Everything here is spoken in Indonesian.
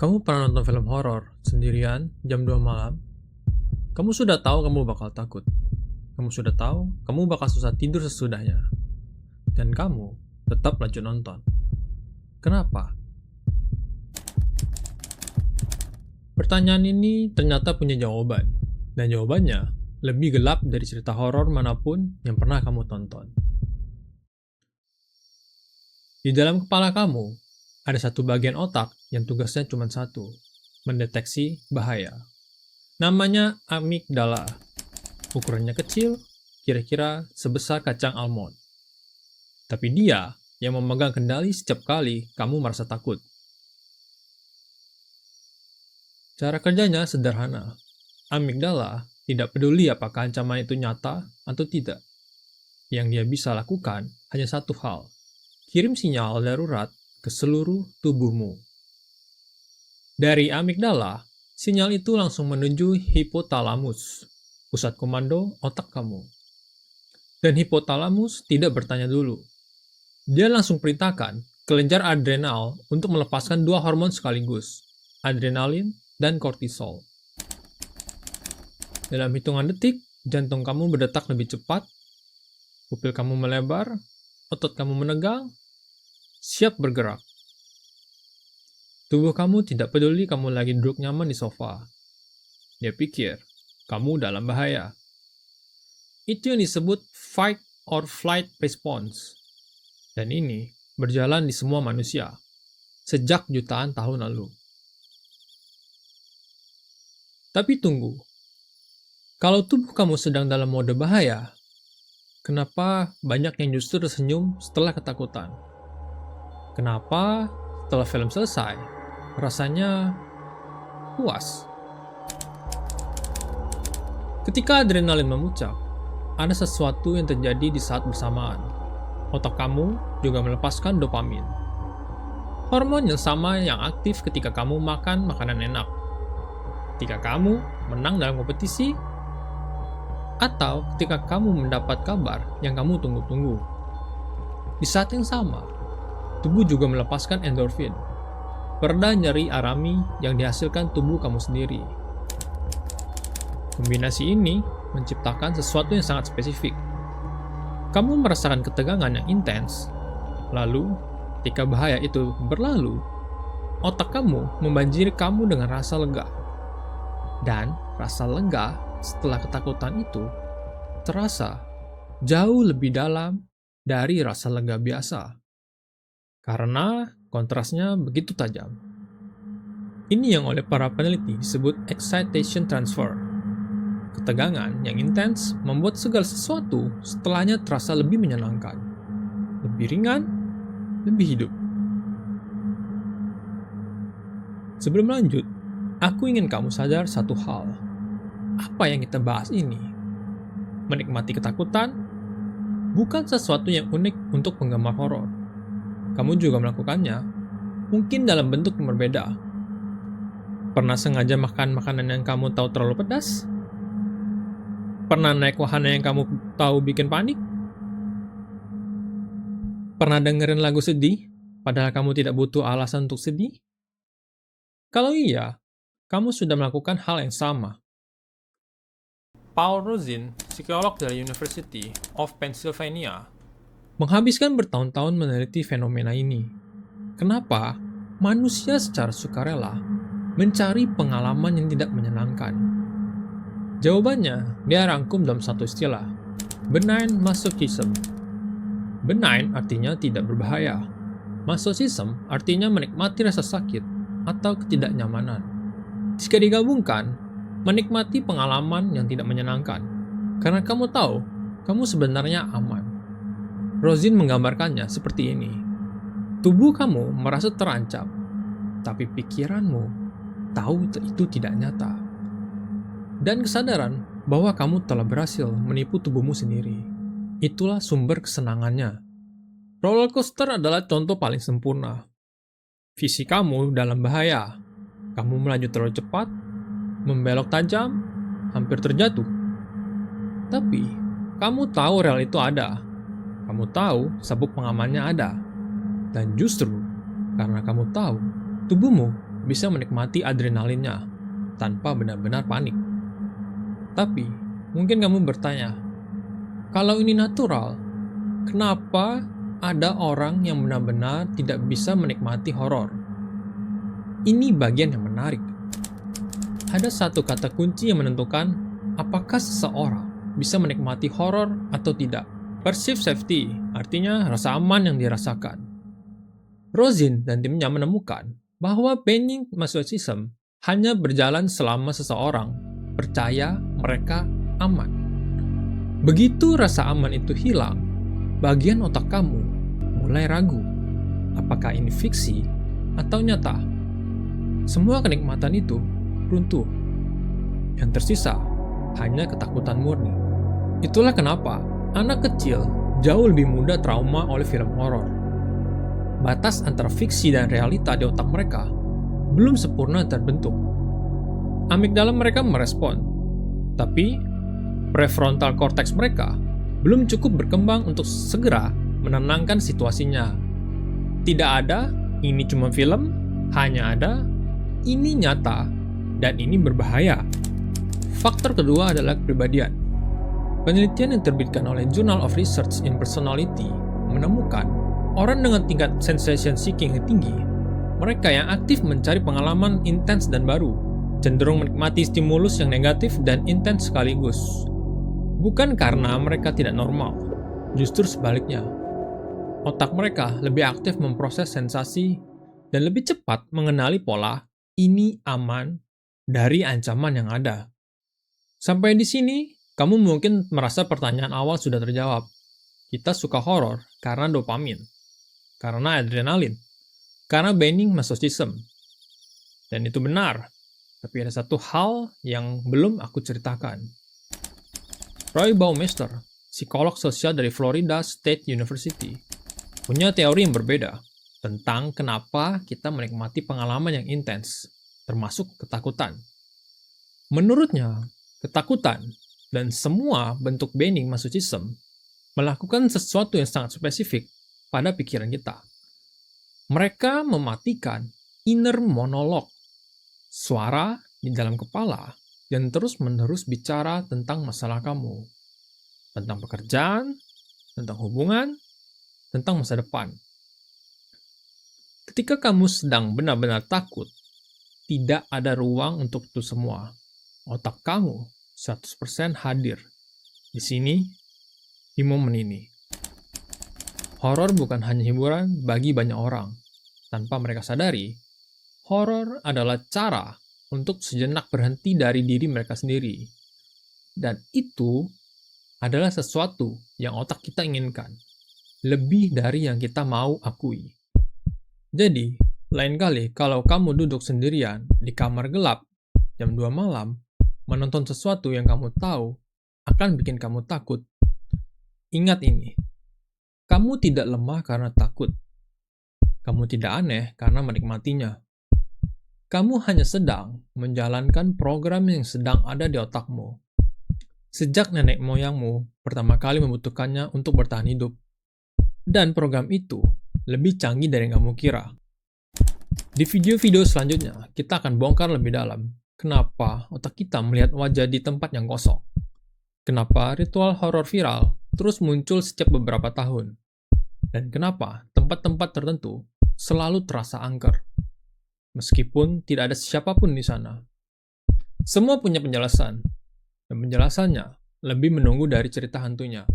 Kamu pernah nonton film horor sendirian jam 2 malam? Kamu sudah tahu kamu bakal takut. Kamu sudah tahu kamu bakal susah tidur sesudahnya. Dan kamu tetap lanjut nonton. Kenapa? Pertanyaan ini ternyata punya jawaban. Dan jawabannya lebih gelap dari cerita horor manapun yang pernah kamu tonton. Di dalam kepala kamu, ada satu bagian otak yang tugasnya cuma satu, mendeteksi bahaya. Namanya amigdala. Ukurannya kecil, kira-kira sebesar kacang almond. Tapi dia yang memegang kendali setiap kali kamu merasa takut. Cara kerjanya sederhana. Amigdala tidak peduli apakah ancaman itu nyata atau tidak. Yang dia bisa lakukan hanya satu hal, kirim sinyal darurat ke seluruh tubuhmu. Dari amigdala, sinyal itu langsung menuju hipotalamus, pusat komando otak kamu. Dan hipotalamus tidak bertanya dulu. Dia langsung perintahkan kelenjar adrenal untuk melepaskan dua hormon sekaligus, adrenalin dan kortisol. Dalam hitungan detik, jantung kamu berdetak lebih cepat, pupil kamu melebar, otot kamu menegang, siap bergerak. Tubuh kamu tidak peduli kamu lagi duduk nyaman di sofa. Dia pikir, kamu dalam bahaya. Itu yang disebut fight or flight response. Dan ini berjalan di semua manusia, sejak jutaan tahun lalu. Tapi tunggu, kalau tubuh kamu sedang dalam mode bahaya, kenapa banyak yang justru tersenyum setelah ketakutan? Kenapa setelah film selesai, rasanya puas? Ketika adrenalin memuncak, ada sesuatu yang terjadi di saat bersamaan. Otak kamu juga melepaskan dopamin. Hormon yang sama yang aktif ketika kamu makan makanan enak, ketika kamu menang dalam kompetisi, atau ketika kamu mendapat kabar yang kamu tunggu-tunggu. Di saat yang sama, tubuh juga melepaskan endorfin, pereda nyeri alami yang dihasilkan tubuh kamu sendiri. Kombinasi ini menciptakan sesuatu yang sangat spesifik. Kamu merasakan ketegangan yang intens, lalu ketika bahaya itu berlalu, otak kamu membanjiri kamu dengan rasa lega. Dan rasa lega setelah ketakutan itu terasa jauh lebih dalam dari rasa lega biasa. Karena kontrasnya begitu tajam. Ini yang oleh para peneliti disebut excitation transfer. Ketegangan yang intens membuat segala sesuatu setelahnya terasa lebih menyenangkan, lebih ringan, lebih hidup. Sebelum lanjut, aku ingin kamu sadar satu hal. Apa yang kita bahas ini? Menikmati ketakutan bukan sesuatu yang unik untuk penggemar horor. Kamu juga melakukannya, mungkin dalam bentuk yang berbeda. Pernah sengaja makan makanan yang kamu tahu terlalu pedas? Pernah naik wahana yang kamu tahu bikin panik? Pernah dengerin lagu sedih, padahal kamu tidak butuh alasan untuk sedih? Kalau iya, kamu sudah melakukan hal yang sama. Paul Rozin, psikolog dari University of Pennsylvania, menghabiskan bertahun-tahun meneliti fenomena ini. Kenapa manusia secara sukarela mencari pengalaman yang tidak menyenangkan? Jawabannya dia rangkum dalam satu istilah, benign masochism. Benign artinya tidak berbahaya. Masochism artinya menikmati rasa sakit atau ketidaknyamanan. Jika digabungkan, menikmati pengalaman yang tidak menyenangkan. Karena kamu tahu, kamu sebenarnya aman. Rozin menggambarkannya seperti ini. Tubuh kamu merasa terancam, tapi pikiranmu tahu itu tidak nyata. Dan kesadaran bahwa kamu telah berhasil menipu tubuhmu sendiri. Itulah sumber kesenangannya. Roller coaster adalah contoh paling sempurna. Visi kamu dalam bahaya. Kamu melaju terlalu cepat, membelok tajam, hampir terjatuh. Tapi, kamu tahu rel itu ada. Kamu tahu sabuk pengamannya ada. Dan justru, karena kamu tahu, tubuhmu bisa menikmati adrenalinnya tanpa benar-benar panik. Tapi, mungkin kamu bertanya, kalau ini natural, kenapa ada orang yang benar-benar tidak bisa menikmati horor? Ini bagian yang menarik. Ada satu kata kunci yang menentukan apakah seseorang bisa menikmati horor atau tidak. Perceived safety, artinya rasa aman yang dirasakan. Rosin dan timnya menemukan bahwa banning masochism hanya berjalan selama seseorang percaya mereka aman. Begitu rasa aman itu hilang, bagian otak kamu mulai ragu, apakah ini fiksi atau nyata. Semua kenikmatan itu runtuh. Yang tersisa hanya ketakutan murni. Itulah kenapa anak kecil jauh lebih mudah trauma oleh film horor. Batas antara fiksi dan realita di otak mereka belum sempurna terbentuk. Amigdala mereka merespon, tapi prefrontal cortex mereka belum cukup berkembang untuk segera menenangkan situasinya. Tidak ada, ini cuma film, hanya ada, ini nyata, dan ini berbahaya. Faktor kedua adalah kepribadian. Penelitian yang diterbitkan oleh Journal of Research in Personality menemukan orang dengan tingkat sensation seeking yang tinggi, mereka yang aktif mencari pengalaman intens dan baru, cenderung menikmati stimulus yang negatif dan intens sekaligus. Bukan karena mereka tidak normal, justru sebaliknya. Otak mereka lebih aktif memproses sensasi dan lebih cepat mengenali pola ini aman dari ancaman yang ada. Sampai di sini, kamu mungkin merasa pertanyaan awal sudah terjawab. Kita suka horor karena dopamin, karena adrenalin, karena banning masochism. Dan itu benar, tapi ada satu hal yang belum aku ceritakan. Roy Baumeister, psikolog sosial dari Florida State University, punya teori yang berbeda tentang kenapa kita menikmati pengalaman yang intens, termasuk ketakutan. Menurutnya, ketakutan dan semua bentuk banning masochism melakukan sesuatu yang sangat spesifik pada pikiran kita. Mereka mematikan inner monolog, suara di dalam kepala yang terus-menerus bicara tentang masalah kamu, tentang pekerjaan, tentang hubungan, tentang masa depan. Ketika kamu sedang benar-benar takut, tidak ada ruang untuk itu semua. Otak kamu 100% hadir di sini, di momen ini. Horor bukan hanya hiburan bagi banyak orang. Tanpa mereka sadari, horor adalah cara untuk sejenak berhenti dari diri mereka sendiri. Dan itu adalah sesuatu yang otak kita inginkan, lebih dari yang kita mau akui. Jadi, lain kali kalau kamu duduk sendirian di kamar gelap jam 2 malam, menonton sesuatu yang kamu tahu akan bikin kamu takut, ingat ini. Kamu tidak lemah karena takut. Kamu tidak aneh karena menikmatinya. Kamu hanya sedang menjalankan program yang sedang ada di otakmu. Sejak nenek moyangmu pertama kali membutuhkannya untuk bertahan hidup. Dan program itu lebih canggih dari yang kamu kira. Di video-video selanjutnya, kita akan bongkar lebih dalam kenapa otak kita melihat wajah di tempat yang kosong. Kenapa ritual horor viral terus muncul setiap beberapa tahun. Dan kenapa tempat-tempat tertentu selalu terasa angker, meskipun tidak ada siapapun di sana. Semua punya penjelasan, dan penjelasannya lebih menunggu dari cerita hantunya.